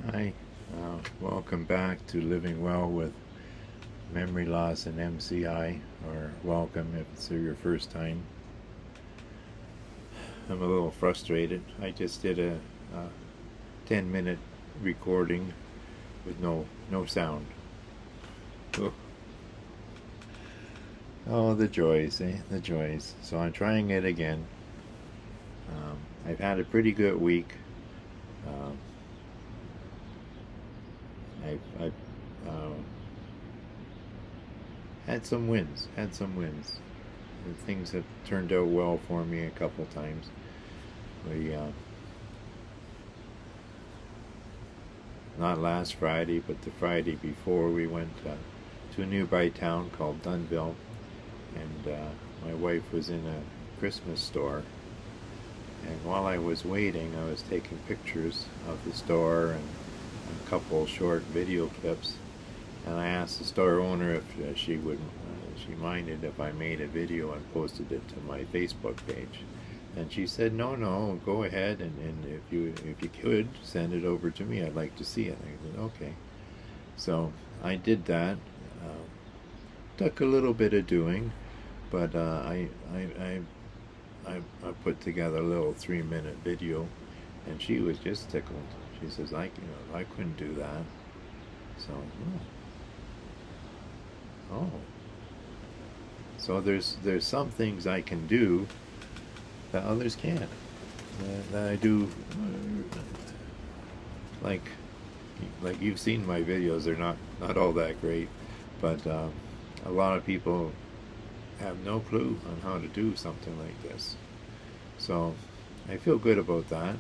Hi, welcome back to Living Well with Memory Loss and MCI, or welcome if it's your first time. I'm a little frustrated. I just did a 10-minute recording with no sound. Oh, oh, the joys, eh? The joys. So I'm trying it again. I've had a pretty good week. Um, I've had some wins. Had some wins. And things have turned out well for me a couple times. We not last Friday, but the Friday before, we went to a nearby town called Dunville, and my wife was in a Christmas store. And while I was waiting, I was taking pictures of the store and a couple short video clips. And I asked the store owner if she minded if I made a video and posted it to my Facebook page. And she said, no, go ahead, and if you could, send it over to me. I'd like to see it. I said, okay. So I did that. Took a little bit of doing, but I put together a little 3-minute video, and she was just tickled. She says, I couldn't do that. So, oh. So there's some things I can do that others can't. That I do, like you've seen my videos. They're not all that great, but a lot of people have no clue on how to do something like this. So I feel good about that,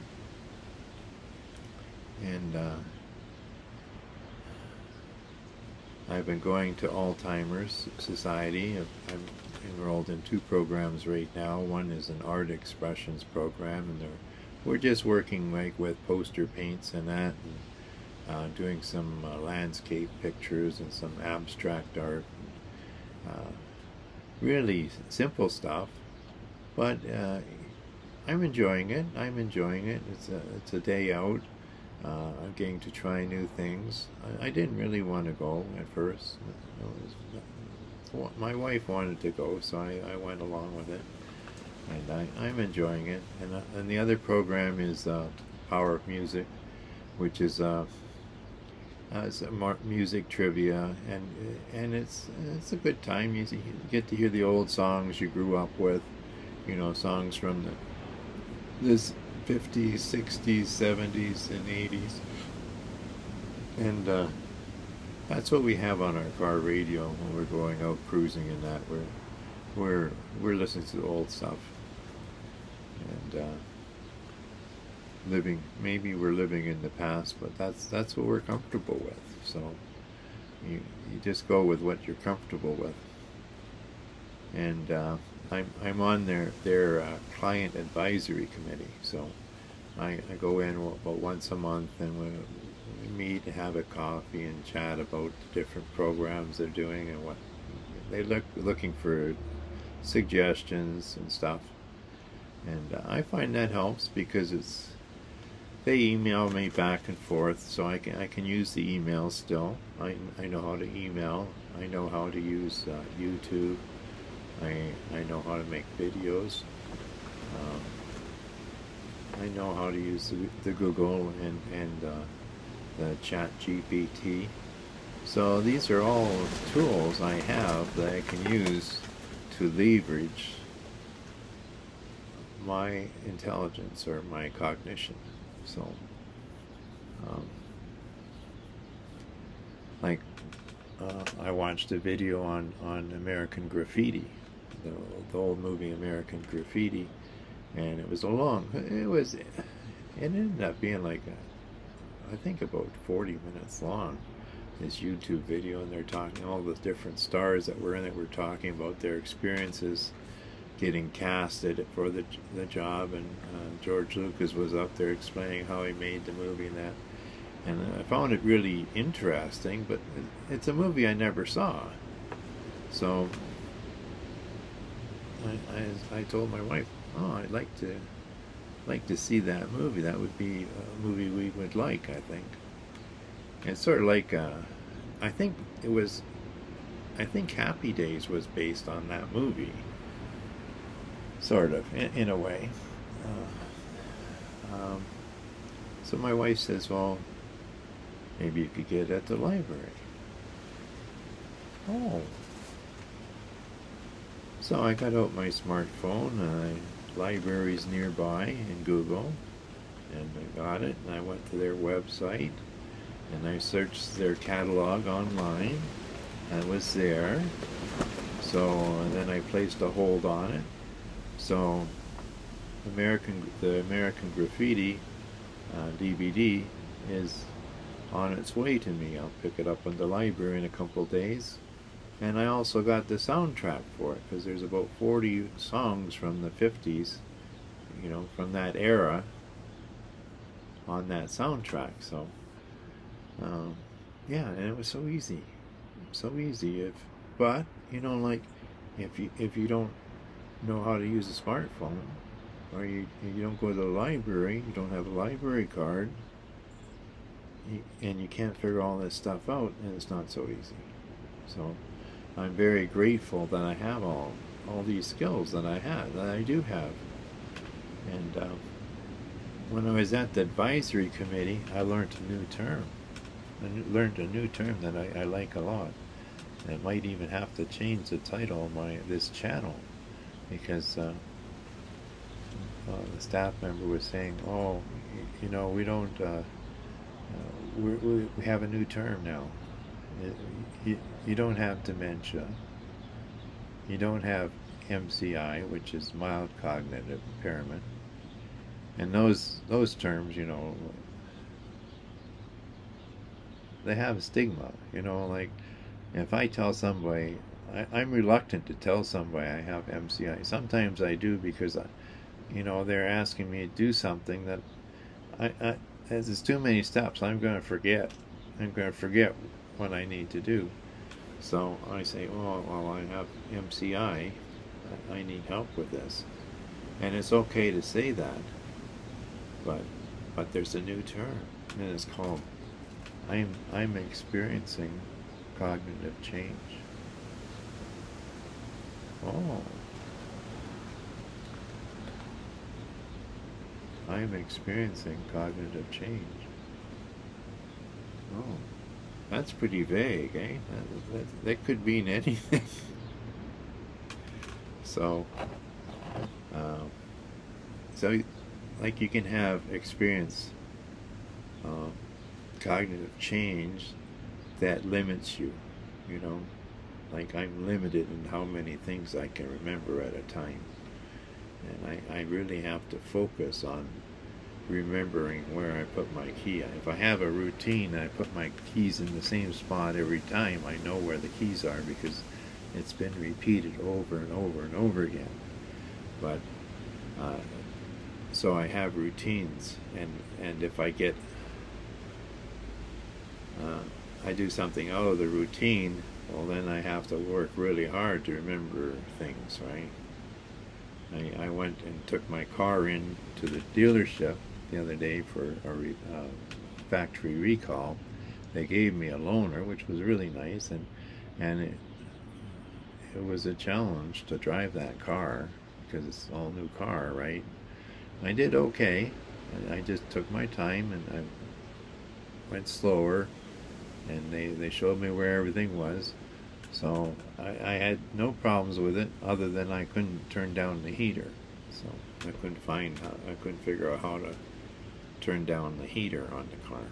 and I've been going to Alzheimer's Society. I'm enrolled in 2 programs right now. One is an art expressions program, and we're just working like with poster paints and that, and doing some landscape pictures and some abstract art. Really simple stuff, but I'm enjoying it. I'm enjoying it. It's a day out. I'm getting to try new things. I didn't really want to go at first. My wife wanted to go, so I went along with it, and I'm enjoying it. And the other program is Power of Music, which is it's music trivia, and it's a good time. You get to hear the old songs you grew up with, songs from this 50s, 60s, 70s, and 80s, and that's what we have on our car radio when we're going out cruising. And that we're listening to the old stuff, and maybe we're living in the past, but that's what we're comfortable with. So you just go with what you're comfortable with. And I'm on their client advisory committee, so I go in about once a month, and we meet, have a coffee, and chat about the different programs they're doing and what they looking for suggestions and stuff. And I find that helps because they email me back and forth, so I can use the email still. I know how to email. I know how to use YouTube. I know how to make videos. I know how to use the Google and the Chat GPT. So these are all tools I have that I can use to leverage my intelligence or my cognition. So, um, like, I watched a video on American Graffiti, the old movie American Graffiti, and it ended up being like, I think about 40 minutes long, this YouTube video, and they're talking, all the different stars that were in it were talking about their experiences getting casted for the job, and George Lucas was up there explaining how he made the movie and that, and I found it really interesting, but it's a movie I never saw, so I told my wife, oh, I'd like to see that movie. That would be a movie we would like, I think. It's sort of like I think it was. I think Happy Days was based on that movie, sort of, in a way. Um, so my wife says, "Well, maybe you could get it at the library." Oh, so I got out my smartphone, libraries nearby in Google, and I got it, and I went to their website, and I searched their catalog online. And it was there. So, and then I placed a hold on it. So, the American Graffiti DVD is on its way to me. I'll pick it up in the library in a couple days. And I also got the soundtrack for it because there's about 40 songs from the 50s, from that era on that soundtrack. So, yeah, and it was so easy. So easy. But, like, if you don't know how to use a smartphone, or you don't go to the library, you don't have a library card, and you can't figure all this stuff out, and it's not so easy. So I'm very grateful that I have all these skills that I do have. And when I was at the advisory committee, I learned a new term. That I like a lot. And it might even have to change the title of this channel, because the staff member was saying, "Oh, we don't. We have a new term now. You don't have dementia. You don't have MCI, which is mild cognitive impairment, and those terms, they have a stigma. Like if I tell somebody, I'm reluctant to tell somebody I have MCI. Sometimes I do because, they're asking me to do something that as it's too many steps, I'm going to forget. I'm going to forget what I need to do. So I say, oh, well, I have MCI. I need help with this. And it's okay to say that. But there's a new term, and it's called I'm experiencing cognitive change. Oh. I'm experiencing cognitive change. Oh. That's pretty vague, eh? That could mean anything. So, like you can have experience cognitive change that limits you, like I'm limited in how many things I can remember at a time, and I really have to focus on remembering where I put my key. If I have a routine, I put my keys in the same spot every time, I know where the keys are because it's been repeated over and over and over again. But so I have routines, and if I get I do something out of the routine, well, then I have to work really hard to remember things, right? I went and took my car in to the dealership the other day for a factory recall. They gave me a loaner, which was really nice, and it was a challenge to drive that car because it's an all new car, right? I did okay. I just took my time and I went slower, and they showed me where everything was. So I had no problems with it, other than I couldn't turn down the heater. So I couldn't figure out how to turn down the heater on the car.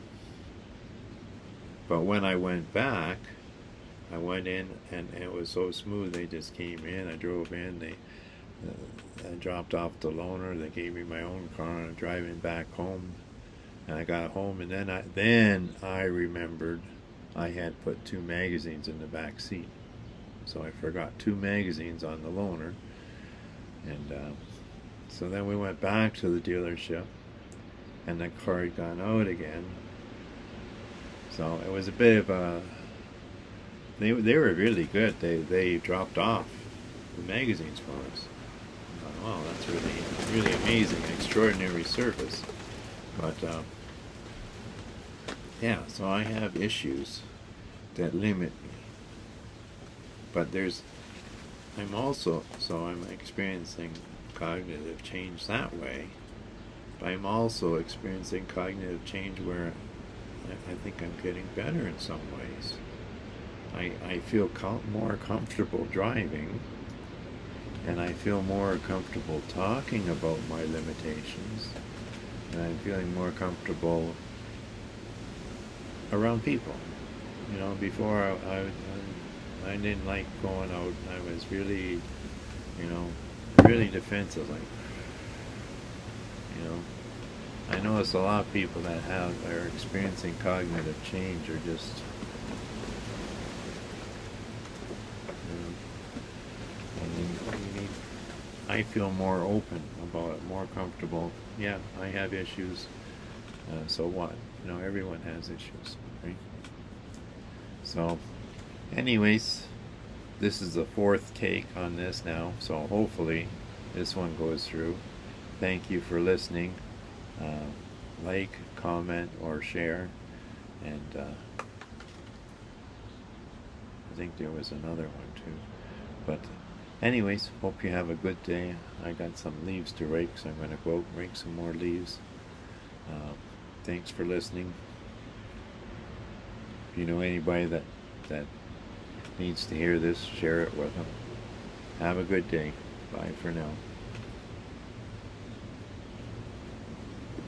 But when I went back, I went in and it was so smooth. They just came in. I drove in. I dropped off the loaner. They gave me my own car. I'm driving back home, and I got home, and then I remembered I had put 2 magazines in the back seat. So I forgot 2 magazines on the loaner, and so then we went back to the dealership, and the car had gone out again. So it was a bit of a. They were really good. They dropped off the magazines for us. I thought, oh, that's really amazing, extraordinary service. But yeah, so I have issues that limit me. But I'm experiencing cognitive change that way. But I'm also experiencing cognitive change where I think I'm getting better in some ways. I feel more comfortable driving, and I feel more comfortable talking about my limitations, and I'm feeling more comfortable around people. Before I didn't like going out. I was really, really defensive. Like, you know, I notice a lot of people that are experiencing cognitive change are just, I feel more open about it, more comfortable. Yeah, I have issues. So what? Everyone has issues, right? So, anyways, this is the fourth take on this now. So hopefully, this one goes through. Thank you for listening. Like, comment, or share. And I think there was another one too. But anyways, hope you have a good day. I got some leaves to rake, so I'm going to go out and rake some more leaves. Thanks for listening. If you know anybody that needs to hear this, share it with them. Have a good day. Bye for now.